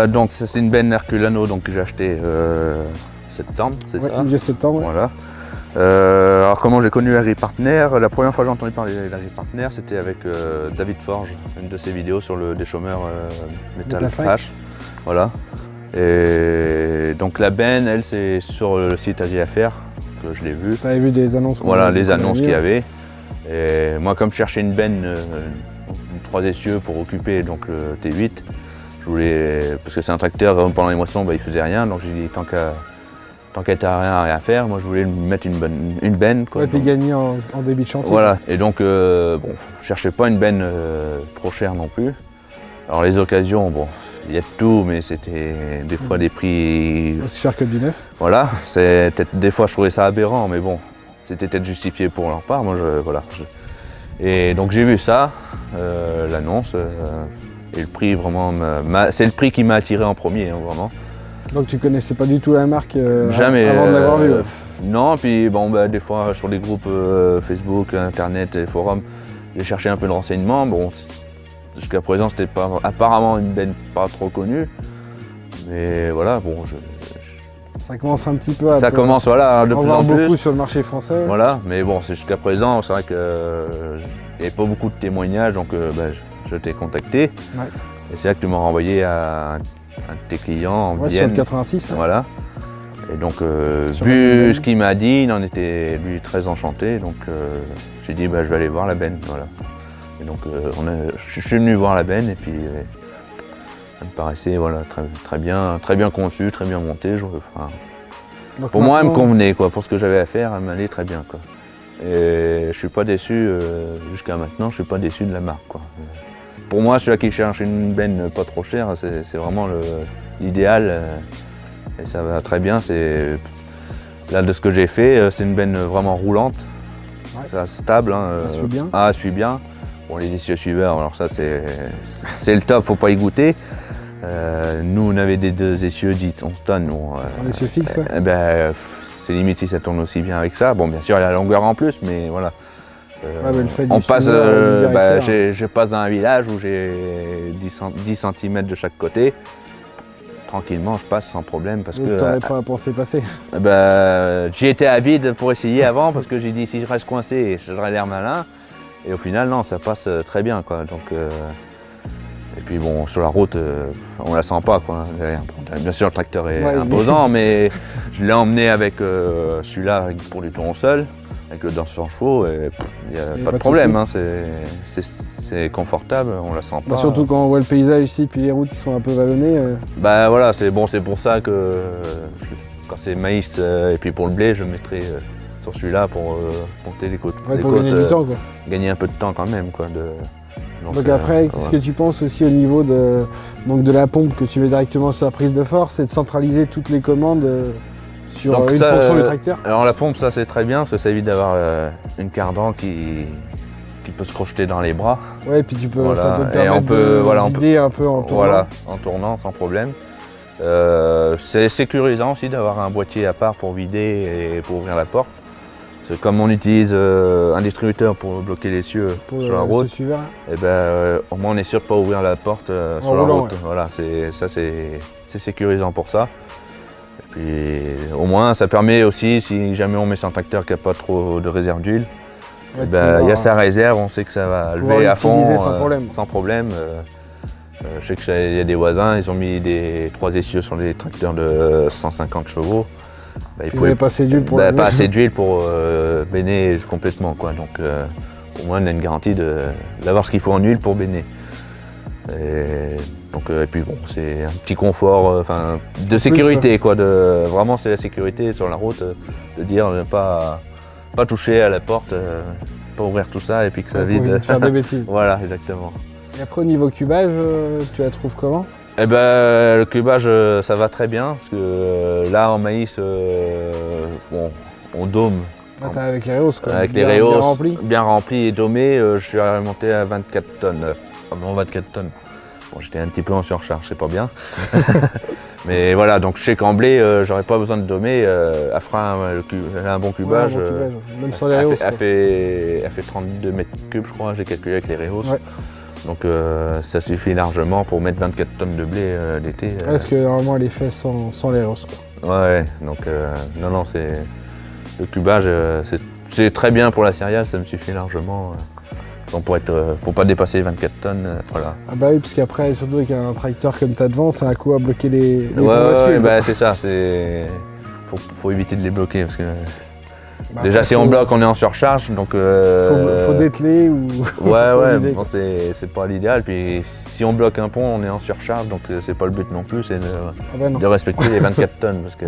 Donc c'est une benne Herculano donc, que j'ai acheté septembre, c'est ça? Milieu septembre. Voilà. Alors comment j'ai connu Harry Partner? La première fois que j'ai entendu parler d'Harry Partner, c'était avec David Forge, une de ses vidéos sur le déchômeur Metal Thrash. Voilà. Et donc la benne, elle, c'est sur le site AsiaFair que je l'ai vu. Tu avais vu des annonces? Voilà, les annonces qu'il y avait. Et moi, comme je cherchais une benne, une 3 essieux pour occuper donc le T8, je voulais, parce que c'est un tracteur, pendant les moissons, il faisait rien, donc j'ai dit tant qu'elle n'avait rien à faire, moi je voulais mettre une benne. Quoi, et puis gagner en débit de chantier. Voilà, et donc bon, je cherchais pas une benne trop chère non plus. Alors les occasions, bon, il y a de tout, mais c'était des fois des prix... Aussi cher que du neuf. Voilà, des fois je trouvais ça aberrant, mais bon, c'était peut-être justifié pour leur part. Moi, Et donc j'ai vu ça, l'annonce, et le prix vraiment, c'est le prix qui m'a attiré en premier, hein, vraiment. Donc tu connaissais pas du tout la marque jamais, avant de l'avoir vue? Non, puis bon, des fois sur les groupes Facebook, Internet et forums, j'ai cherché un peu de renseignements. Bon, jusqu'à présent, c'était apparemment une benne pas trop connue, mais voilà, bon, ça commence un petit peu à... Ça commence, voilà, de plus en plus. beaucoup sur le marché français. Voilà, mais bon, jusqu'à présent, c'est vrai qu'il n'y avait pas beaucoup de témoignages, donc je t'ai contacté. Ouais. Et c'est là que tu m'as renvoyé à un de tes clients en Vienne. Sur le 86. Voilà. Et donc, vu ce qu'il m'a dit, il en était lui très enchanté. Donc, j'ai dit, je vais aller voir la benne. Voilà. Et donc, je suis venu voir la benne et puis ça me paraissait voilà, très bien conçu, très bien monté. Pour moi, elle me convenait, quoi. Pour ce que j'avais à faire, elle m'allait très bien, quoi. Et je ne suis pas déçu, jusqu'à maintenant, je ne suis pas déçu de la marque, quoi. Pour moi, celui qui cherche une benne pas trop chère, c'est vraiment l'idéal. Et ça va très bien. Là, de ce que j'ai fait, c'est une benne vraiment roulante. Ouais. C'est stable. Hein, elle suit bien. Elle suit bien. Bon, les essieux suiveurs, alors ça, c'est le top, faut pas y goûter. Nous, on avait des 2 essieux 10, 11 tonnes. Un essieu fixe, ouais. C'est limite si ça tourne aussi bien avec ça. Bon, bien sûr, il y a la longueur en plus, mais voilà. On passe, je passe dans un village où j'ai 10 cm de chaque côté. Tranquillement, je passe sans problème parce que... T'aurais pas pensé passer? J'y étais avide pour essayer avant parce que j'ai dit si je reste coincé, j'aurais l'air malin. Et au final, non, ça passe très bien, quoi. Donc, et puis bon, sur la route, on la sent pas, quoi. Bien sûr, le tracteur est imposant, mais je l'ai emmené avec celui-là pour du tour seul, avec le danseur chevaux, et il n'y a pas de problème. Hein, c'est confortable, on la sent pas. Surtout quand on voit le paysage ici, puis les routes qui sont un peu vallonnées. Voilà, c'est pour ça que quand c'est maïs et puis pour le blé, je mettrai sur celui-là pour monter les côtes. Pour gagner du temps, quoi. Gagner un peu de temps quand même, quoi. Donc après, qu'est-ce que tu penses aussi au niveau de la pompe que tu mets directement sur la prise de force et de centraliser toutes les commandes sur une fonction du tracteur? Alors la pompe, ça c'est très bien parce que ça évite d'avoir une cardan qui peut se crocheter dans les bras. Ouais, et puis ça peut te permettre de vider un peu en tournant. Voilà, en tournant sans problème. C'est sécurisant aussi d'avoir un boîtier à part pour vider et pour ouvrir la porte. Comme on utilise un distributeur pour bloquer les cieux sur la route, et au moins on est sûr de ne pas ouvrir la porte sur la route. Ouais. Voilà, c'est sécurisant pour ça. Et puis au moins ça permet aussi, si jamais on met sur un tracteur qui n'a pas trop de réserve d'huile, il y a sa réserve, on sait que ça va lever à fond sans problème. Je sais qu'il y a des voisins, ils ont mis des 3 essieux sur des tracteurs de 150 chevaux. Il n'y avait pas assez d'huile pour pas assez d'huile pour béner complètement, quoi. Donc au moins on a une garantie d'avoir ce qu'il faut en huile pour béner. Et puis bon, c'est un petit confort de sécurité, quoi. Vraiment c'est la sécurité sur la route, de dire ne pas toucher à la porte, pas ouvrir tout ça et puis que ça vide. De faire des bêtises. Voilà, exactement. Et après au niveau cubage, tu la trouves comment? Le cubage, ça va très bien, parce que là, en maïs, on dôme. Avec les réhausses, quoi. Avec les réhausses, bien remplis et dômés, je suis monté à 24 tonnes. Pardon, 24 tonnes. Bon, j'étais un petit peu en surcharge, c'est pas bien. Mais voilà, donc je sais qu'en blé, j'aurais pas besoin de dômer. Elle fera un bon cubage. Ouais, un bon cubage. Même sur les réhausses. Elle fait 32 mètres cubes, je crois, j'ai calculé avec les réhausses. Ouais. Donc ça suffit largement pour mettre 24 tonnes de blé l'été. Est-ce que normalement elle est faite sans les rosses? Ouais, donc non, le cubage, c'est très bien pour la céréale, ça me suffit largement. Pour pas dépasser 24 tonnes, voilà. Ah bah oui, parce qu'après, surtout avec un tracteur comme t'as devant, c'est un coup à bloquer les ouais, bah, c'est ça, faut éviter de les bloquer parce que déjà si on bloque, on est en surcharge, donc faut dételer ou ouais, bon, c'est pas l'idéal. Puis si on bloque un pont, on est en surcharge, donc c'est pas le but non plus, c'est de respecter les 24 tonnes parce que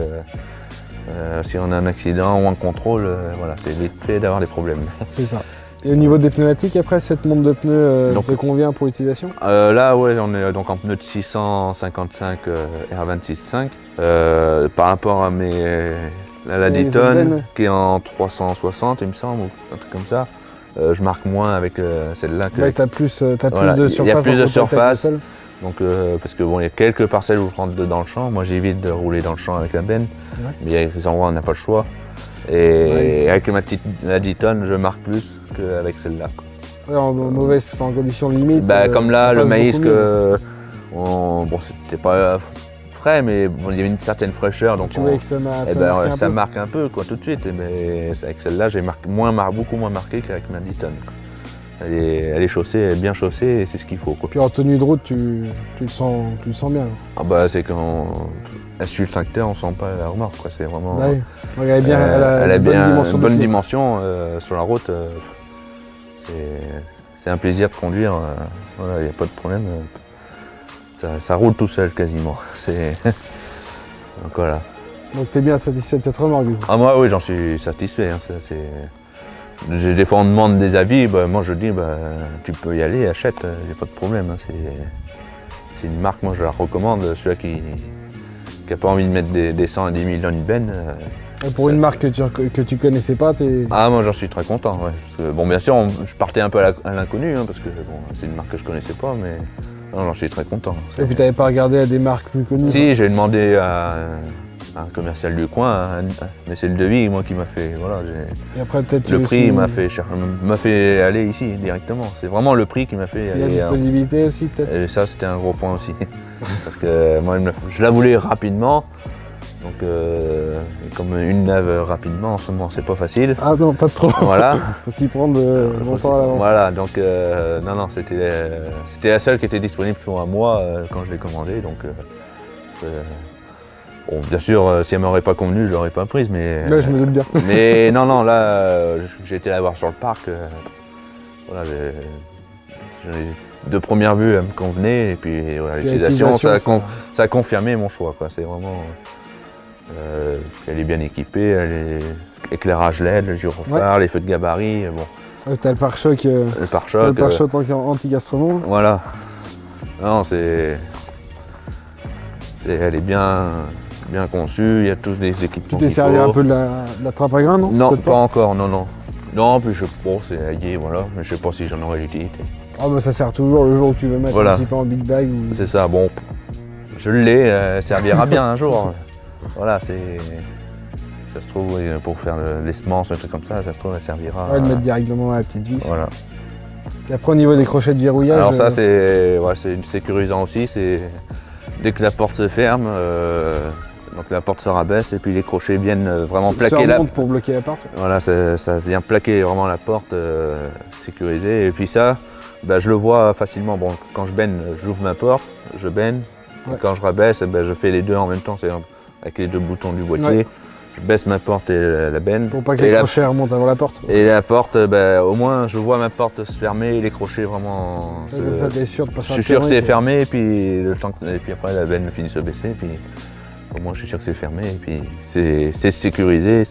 si on a un accident ou un contrôle, voilà, c'est vite fait d'avoir des problèmes. C'est ça. Et au niveau des pneumatiques, après, cette monte de pneus te convient pour l'utilisation? Là, ouais, on est donc en pneu de 655 R26.5. Par rapport à la Dayton, qui est en 360, il me semble, ou un truc comme ça, je marque moins avec celle-là. Ouais, t'as plus de surface. Il y a plus de surface. Donc, parce que bon, il y a quelques parcelles où je rentre dans le champ. Moi, j'évite de rouler dans le champ avec la benne, mais il y a des endroits où on n'a pas le choix. Et avec la 10 tonnes, je marque plus qu'avec celle-là. Ouais, en condition limite. Comme là, le maïs, bon, c'était pas frais, mais bon, il y avait une certaine fraîcheur. Donc tu vois que ça marque un peu quoi, tout de suite. Mais avec celle-là, j'ai beaucoup moins marqué qu'avec ma 10 tonnes. Elle est chaussée, elle est bien chaussée et c'est ce qu'il faut. Quoi. Puis en tenue de route, tu le sens bien. Ah bah c'est quand elle suit le tracteur, on sent pas la remorque. C'est vraiment. Bah oui. Elle a bien, elle a bien une bonne dimension sur la route. C'est un plaisir de conduire. Voilà, il n'y a pas de problème. Ça roule tout seul quasiment. Donc voilà. Donc tu es bien satisfait de cette remorque du coup? Ah moi oui, j'en suis satisfait. Des fois on me demande des avis, moi je dis tu peux y aller, achète, il n'y a pas de problème. C'est une marque, moi je la recommande, celui qui n'a pas envie de mettre des 100 à 10 000 dans une benne. Pour une marque que tu connaissais pas, Ah moi j'en suis très content, ouais. Parce que, bon bien sûr je partais un peu à l'inconnu, parce que bon, c'est une marque que je connaissais pas, mais non, j'en suis très content. Et puis tu n'avais pas regardé à des marques plus connues? Si, j'ai demandé à un commercial du coin, mais c'est le devis moi qui m'a fait. Voilà, et après, peut-être le prix m'a fait aller ici directement. C'est vraiment le prix qui m'a fait aller. La disponibilité aussi peut-être. Et ça c'était un gros point aussi. Parce que moi je la voulais rapidement. Donc comme une neuve rapidement en ce moment c'est pas facile. Ah non, pas trop. Voilà. Faut s'y prendre longtemps à l'avance. Voilà, donc non, c'était la seule qui était disponible sur un mois quand je l'ai commandée. Donc bon, bien sûr, si elle m'aurait pas convenu, je l'aurais pas prise, mais. Ouais, je me doute bien. Mais non, là, j'ai été la voir sur le parc. Voilà, de première vue, elle me convenait, et puis voilà, l'utilisation, ça a confirmé mon choix. C'est vraiment. Elle est bien équipée, elle est éclairage LED, le gyrophare, les feux de gabarit. Bon. T'as le pare-choc. Le pare-choc anti-Gastremont. Voilà. Non, elle est bien conçue, il y a tous les équipements. Tu t'es servi un peu de la trappe à grains, non? Non, pas encore, non. Non, puis c'est aillé, voilà, mais je sais pas si j'en aurai l'utilité. Ah bah ça sert toujours le jour où tu veux mettre un petit peu en big bag. C'est ça, bon, je l'ai, elle servira bien un jour. Voilà, ça se trouve, pour faire les semences, un truc comme ça se trouve, elle servira. Ouais, le mettre directement à la petite vis. Voilà. Et après, au niveau des crochets de verrouillage. Alors, ça, c'est sécurisant aussi. Dès que la porte se ferme, donc la porte se rabaisse et puis les crochets viennent vraiment plaquer la porte. Pour bloquer la porte. Voilà, ça vient plaquer vraiment la porte sécurisée. Et puis ça, je le vois facilement. Bon, quand je benne, j'ouvre ma porte, je benne. Ouais. Et quand je rabaisse, je fais les deux en même temps. Avec les deux boutons du boîtier, ouais. Je baisse ma porte et la benne. Pour pas que les crochets remontent avant la porte. Et la porte, au moins je vois ma porte se fermer et les crochets vraiment. Comme ça, t'es sûr de pas faire. Je suis sûr que c'est fermé et puis après la benne finit de se baisser. Et puis au moins je suis sûr que c'est fermé et puis c'est sécurisé,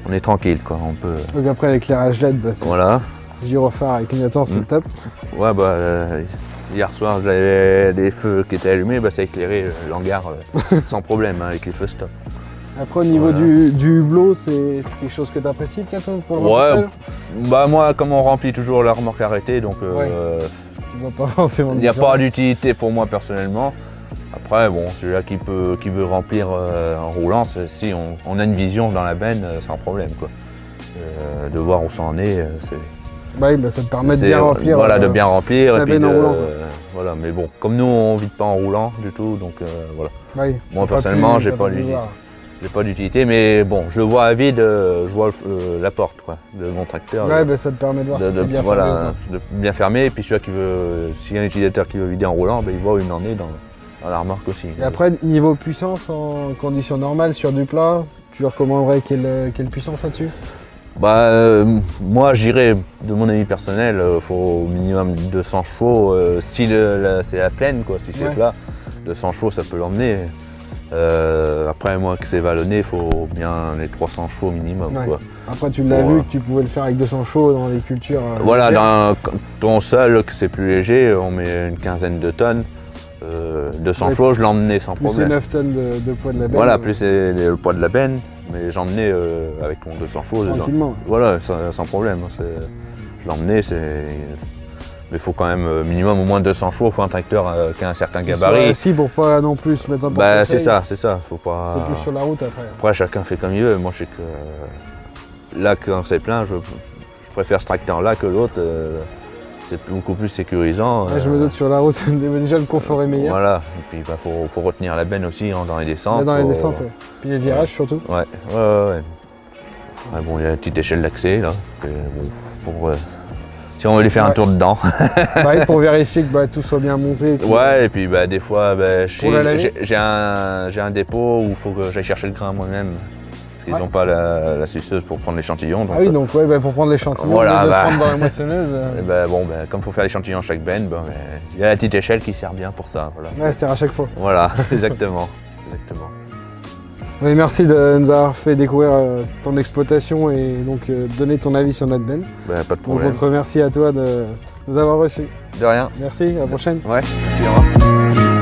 on est tranquille quoi. On peut. Donc après l'éclairage LED, voilà. Gyrophare avec clignotant, c'est top. Ouais hier soir, j'avais des feux qui étaient allumés, ça éclairait l'hangar sans problème, avec les feux stop. Après, au niveau du hublot, c'est quelque chose que tu apprécies peut-être pour le remplissage? Moi, comme on remplit toujours la remorque arrêtée, donc tu vois pas forcément. Il n'y a pas d'utilité pour moi personnellement. Après, bon, celui-là qui veut remplir en roulant, si on a une vision dans la benne, sans problème, quoi. De voir où ça en est, Bah oui, bah ça te permet de bien remplir. Voilà, de bien remplir. Ta benne en roulant. Voilà, mais bon, comme nous on vide pas en roulant du tout, donc voilà. Oui, moi personnellement, j'ai pas d'utilité, mais bon, je vois à vide, je vois la porte quoi, de mon tracteur. Ouais, bah ça te permet de voir si t'es bien voilà, fermé. De bien fermer, et puis celui qui veut, s'il y a un utilisateur qui veut vider en roulant, bah, il voit où il en est dans la remorque aussi. Et après, niveau puissance, en conditions normales, sur du plat, tu recommanderais quelle puissance là-dessus? Bah, moi j'irais, de mon avis personnel, il faut au minimum 200 chevaux, si c'est la plaine, quoi, si c'est plat, 200 chevaux ça peut l'emmener. Après moi que c'est vallonné, il faut bien les 300 chevaux minimum. Quoi. Après tu l'as vu que tu pouvais le faire avec 200 chevaux dans les cultures. Voilà, dans un ton seul, que c'est plus léger, on met une quinzaine de tonnes. 200 chevaux, je l'emmenais sans problème. Plus les 9 tonnes de poids de la benne. Voilà, plus le poids de la benne, mais j'emmenais avec mon 200 chevaux. Tranquillement. Voilà, sans problème. Je l'emmenais, mais il faut quand même minimum au moins 200 chevaux, il faut un tracteur qui a un certain gabarit. Si, pour pas non plus se mettre en portefeuille. C'est ça, faut pas... C'est plus sur la route après. Après, chacun fait comme il veut. Moi, je sais que là, quand c'est plein, je préfère ce tracteur-là que l'autre. C'est beaucoup plus sécurisant. Ouais, je me doute, sur la route, déjà le confort est meilleur. Voilà, et puis faut retenir la benne aussi dans les descentes. Dans les descentes, ouais. Puis les virages surtout. Ouais. Bon, il y a une petite échelle d'accès là. Si on veut lui faire un tour dedans. Pour vérifier que tout soit bien monté. Ouais, et puis des fois, j'ai un dépôt où il faut que j'aille chercher le grain moi-même. Ils n'ont pas la suceuse pour prendre l'échantillon. Ah oui, donc pour prendre l'échantillon, voilà, de prendre dans la moissonneuse. Comme il faut faire l'échantillon à chaque benne, il y a la petite échelle qui sert bien pour ça. Voilà. Ouais, sert à chaque fois. Voilà, exactement. Oui, merci de nous avoir fait découvrir ton exploitation et donc donner ton avis sur notre benne. Pas de problème. Donc on te remercie à toi de nous avoir reçus. De rien. Merci, à la prochaine. Ouais, merci, au revoir.